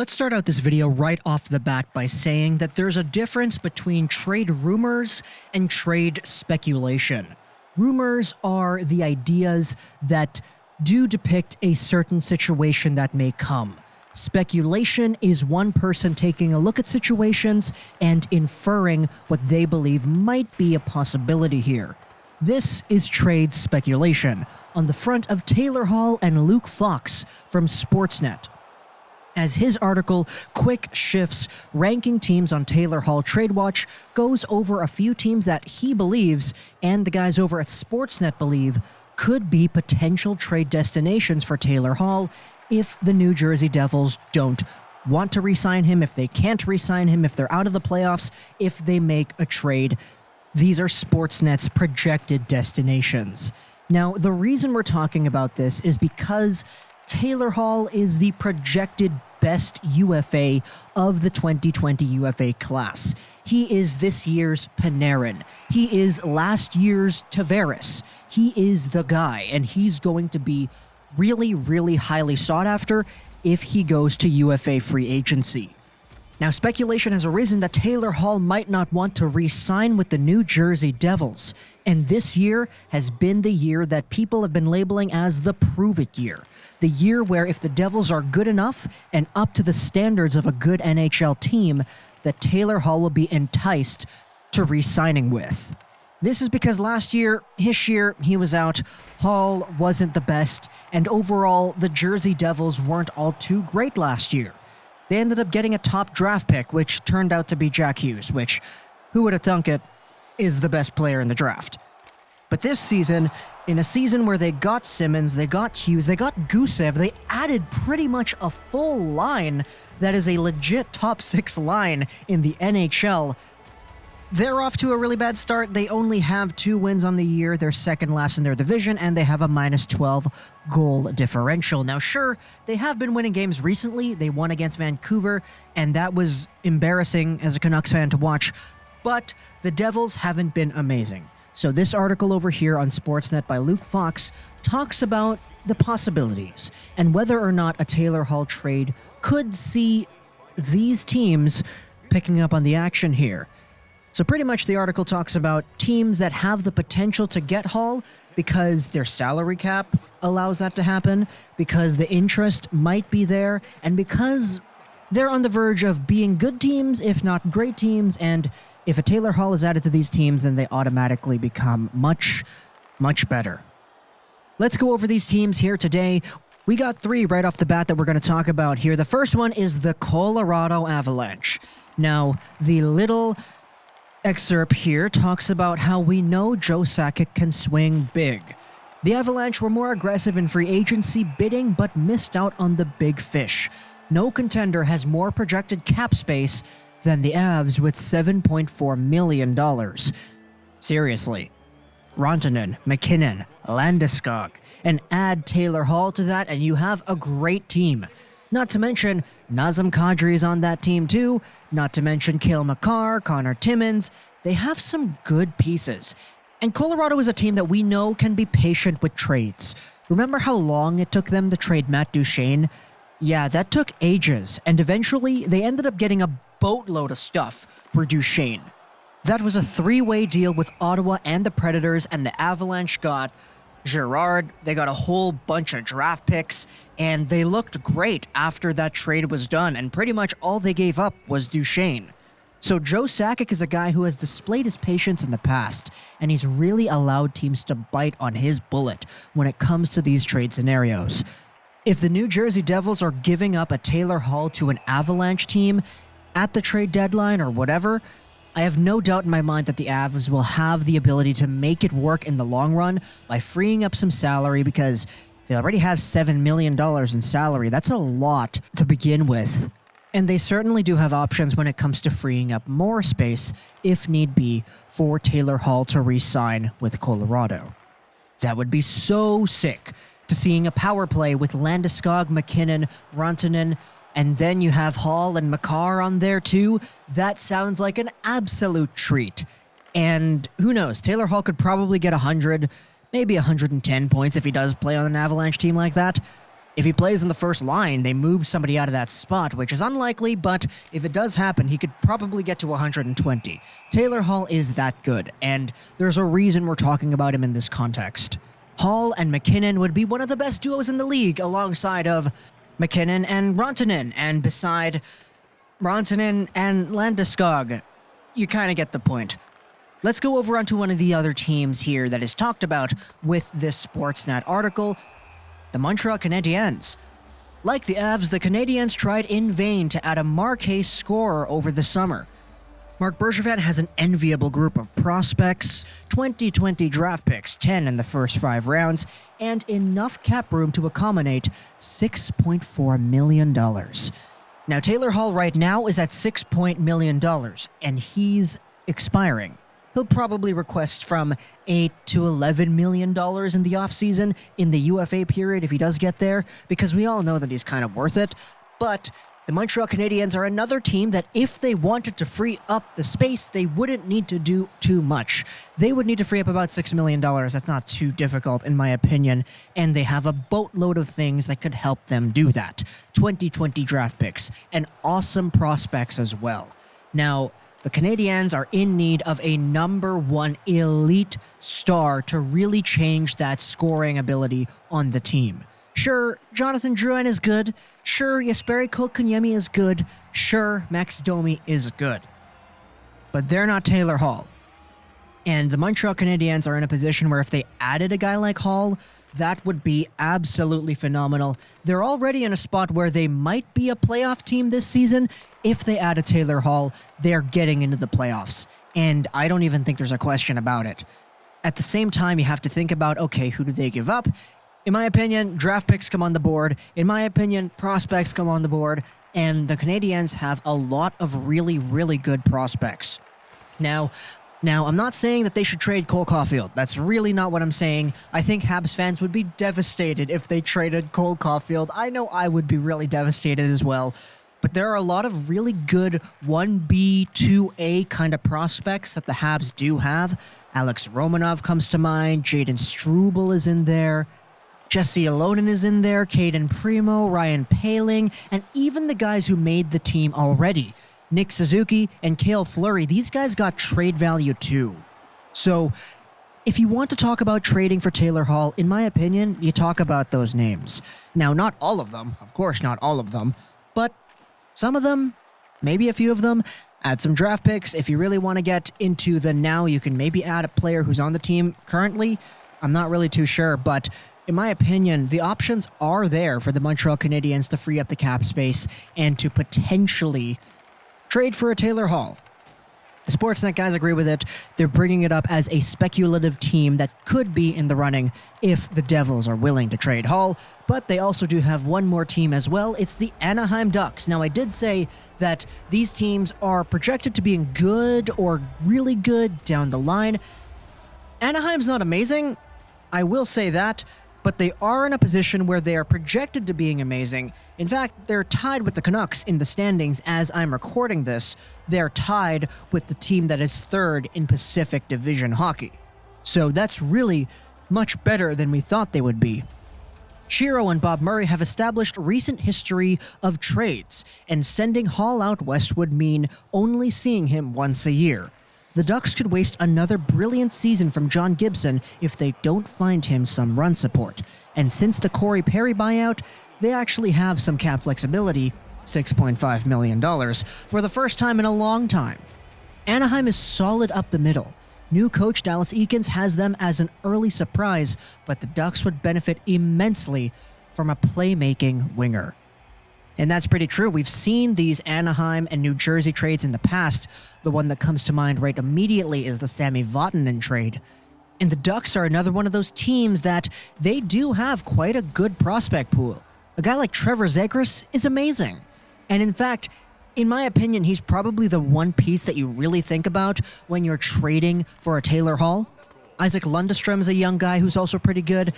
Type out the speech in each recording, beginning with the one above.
Let's start out this video right off the bat by saying that there's a difference between trade rumors and trade speculation. Rumors are the ideas that do depict a certain situation that may come. Speculation is one person taking a look at situations and inferring what they believe might be a possibility here. This is trade speculation, on the front of Taylor Hall and Luke Fox from Sportsnet. As his article, Quick Shifts, ranking teams on Taylor Hall Trade Watch, goes over a few teams that he believes, and the guys over at Sportsnet believe, could be potential trade destinations for Taylor Hall if the New Jersey Devils don't want to re-sign him, if they can't re-sign him, if they're out of the playoffs, if they make a trade. These are Sportsnet's projected destinations. Now, the reason we're talking about this is because Taylor Hall is the projected best UFA of the 2020 UFA class. He is this year's Panarin. He is last year's Tavares. He is the guy, and he's going to be really, really highly sought after if he goes to UFA free agency. Now, speculation has arisen that Taylor Hall might not want to re-sign with the New Jersey Devils, and this year has been the year that people have been labeling as the prove-it year. The year where if the Devils are good enough and up to the standards of a good NHL team, that Taylor Hall will be enticed to re-signing with. This is because last year, he was out, Hall wasn't the best, and overall, the Jersey Devils weren't all too great last year. They ended up getting a top draft pick, which turned out to be Jack Hughes, which, who would have thunk it, is the best player in the draft. But this season, in a season where they got Simmons, they got Hughes, they got Gusev, they added pretty much a full line that is a legit top 6 line in the NHL. They're off to a really bad start. They only have 2 wins on the year. They're second last in their division, and they have a minus 12 goal differential. Now, sure, they have been winning games recently. They won against Vancouver, and that was embarrassing as a Canucks fan to watch. But the Devils haven't been amazing. So this article over here on Sportsnet by Luke Fox talks about the possibilities and whether or not a Taylor Hall trade could see these teams picking up on the action here. So pretty much the article talks about teams that have the potential to get Hall because their salary cap allows that to happen, because the interest might be there, and because they're on the verge of being good teams, if not great teams, and if a Taylor Hall is added to these teams, then they automatically become much, much better. Let's go over these teams here today. We got 3 right off the bat that we're going to talk about here. The first one is the Colorado Avalanche. Now, the little excerpt here talks about how we know Joe Sakic can swing big. The Avalanche were more aggressive in free agency bidding but missed out on the big fish. No contender has more projected cap space than the Avs with $7.4 million. Seriously. Rantanen, McKinnon, Landeskog, and add Taylor Hall to that and you have a great team. Not to mention, Nazem Kadri is on that team too. Not to mention Cale Makar, Connor Timmins. They have some good pieces. And Colorado is a team that we know can be patient with trades. Remember how long it took them to trade Matt Duchene? Yeah, that took ages. And eventually, they ended up getting a boatload of stuff for Duchene. That was a 3-way deal with Ottawa and the Predators, and the Avalanche got Girard, they got a whole bunch of draft picks, and they looked great after that trade was done, and pretty much all they gave up was Duchene. So Joe Sakic is a guy who has displayed his patience in the past, and he's really allowed teams to bite on his bullet when it comes to these trade scenarios. If the New Jersey Devils are giving up a Taylor Hall to an Avalanche team at the trade deadline or whatever, I have no doubt in my mind that the Avs will have the ability to make it work in the long run by freeing up some salary because they already have $7 million in salary. That's a lot to begin with. And they certainly do have options when it comes to freeing up more space, if need be, for Taylor Hall to re-sign with Colorado. That would be so sick to seeing a power play with Landeskog, McKinnon, Rantanen, and then you have Hall and Makar on there too. That sounds like an absolute treat. And who knows, Taylor Hall could probably get 100, maybe 110 points if he does play on an Avalanche team like that. If he plays in the first line, they move somebody out of that spot, which is unlikely, but if it does happen, he could probably get to 120. Taylor Hall is that good, and there's a reason we're talking about him in this context. Hall and McKinnon would be one of the best duos in the league, alongside of McKinnon and Rantanen, and beside Rantanen and Landeskog. You kind of get the point. Let's go over onto one of the other teams here that is talked about with this Sportsnet article, the Montreal Canadiens. Like the Avs, the Canadiens tried in vain to add a marquee scorer over the summer. Marc Bergevin has an enviable group of prospects, 2020 draft picks, 10 in the first 5 rounds, and enough cap room to accommodate $6.4 million. Now, Taylor Hall right now is at $6 million, and he's expiring. He'll probably request from $8 to $11 million in the offseason in the UFA period if he does get there, because we all know that he's kind of worth it. But the Montreal Canadiens are another team that if they wanted to free up the space, they wouldn't need to do too much. They would need to free up about $6 million. That's not too difficult, in my opinion, and they have a boatload of things that could help them do that. 2020 draft picks and awesome prospects as well. Now, the Canadiens are in need of a number 1 elite star to really change that scoring ability on the team. Sure, Jonathan Drouin is good. Sure, Jesperi Kotkaniemi is good. Sure, Max Domi is good. But they're not Taylor Hall. And the Montreal Canadiens are in a position where if they added a guy like Hall, that would be absolutely phenomenal. They're already in a spot where they might be a playoff team this season. If they add a Taylor Hall, they're getting into the playoffs. And I don't even think there's a question about it. At the same time, you have to think about, okay, who do they give up? In my opinion, draft picks come on the board. In my opinion, prospects come on the board. And the Canadiens have a lot of really, really good prospects. Now, I'm not saying that they should trade Cole Caulfield. That's really not what I'm saying. I think Habs fans would be devastated if they traded Cole Caulfield. I know I would be really devastated as well. But there are a lot of really good 1B, 2A kind of prospects that the Habs do have. Alex Romanov comes to mind. Jaden Struble is in there. Jesse Alonen is in there. Caden Primo, Ryan Poehling, and even the guys who made the team already. Nick Suzuki and Cale Fleury, these guys got trade value too. So, if you want to talk about trading for Taylor Hall, in my opinion, you talk about those names. Now, not all of them, of course not all of them, but some of them, maybe a few of them. Add some draft picks. If you really want to get into the now, you can maybe add a player who's on the team currently. I'm not really too sure, but in my opinion, the options are there for the Montreal Canadiens to free up the cap space and to potentially trade for a Taylor Hall. The Sportsnet guys agree with it. They're bringing it up as a speculative team that could be in the running if the Devils are willing to trade Hall, but they also do have one more team as well. It's the Anaheim Ducks. Now, I did say that these teams are projected to being good or really good down the line. Anaheim's not amazing, I will say that, but they are in a position where they are projected to being amazing. In fact, they're tied with the Canucks in the standings as I'm recording this. They're tied with the team that is third in Pacific Division hockey. So that's really much better than we thought they would be. Shiro and Bob Murray have established recent history of trades, and sending Hall out west would mean only seeing him once a year. The Ducks could waste another brilliant season from John Gibson if they don't find him some run support. And since the Corey Perry buyout, they actually have some cap flexibility, $6.5 million, for the first time in a long time. Anaheim is solid up the middle. New coach Dallas Eakins has them as an early surprise, but the Ducks would benefit immensely from a playmaking winger. And that's pretty true. We've seen these Anaheim and New Jersey trades in the past. The one that comes to mind right immediately is the Sami Vatanen trade. And the Ducks are another one of those teams that they do have quite a good prospect pool. A guy like Trevor Zegras is amazing. And in fact, in my opinion, he's probably the one piece that you really think about when you're trading for a Taylor Hall. Isaac Lundestrom is a young guy who's also pretty good.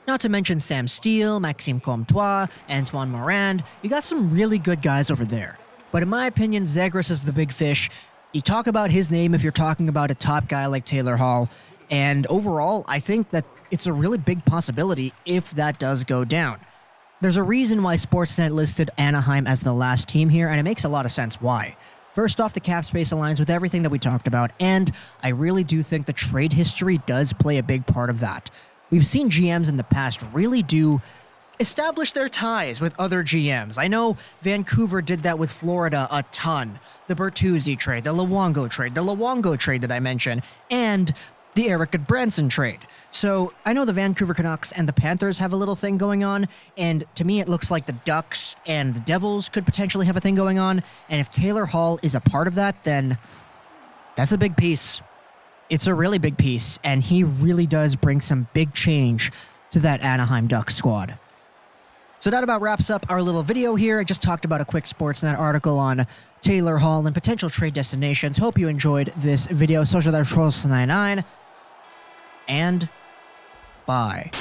Not to mention Sam Steele, Maxime Comtois, Antoine Morand. You got some really good guys over there. But in my opinion, Zegras is the big fish. You talk about his name if you're talking about a top guy like Taylor Hall. And overall, I think that it's a really big possibility if that does go down. There's a reason why Sportsnet listed Anaheim as the last team here, and it makes a lot of sense why. First off, the cap space aligns with everything that we talked about, and I really do think the trade history does play a big part of that. We've seen GMs in the past really do establish their ties with other GMs. I know Vancouver did that with Florida a ton. The Bertuzzi trade, the Luongo trade that I mentioned, and the Eric Goodbranson trade. So I know the Vancouver Canucks and the Panthers have a little thing going on, and to me it looks like the Ducks and the Devils could potentially have a thing going on, and if Taylor Hall is a part of that, then that's a big piece. It's a really big piece, and he really does bring some big change to that Anaheim Ducks squad. So that about wraps up our little video here. I just talked about a quick Sportsnet article on Taylor Hall and potential trade destinations. Hope you enjoyed this video. Social 99, and bye.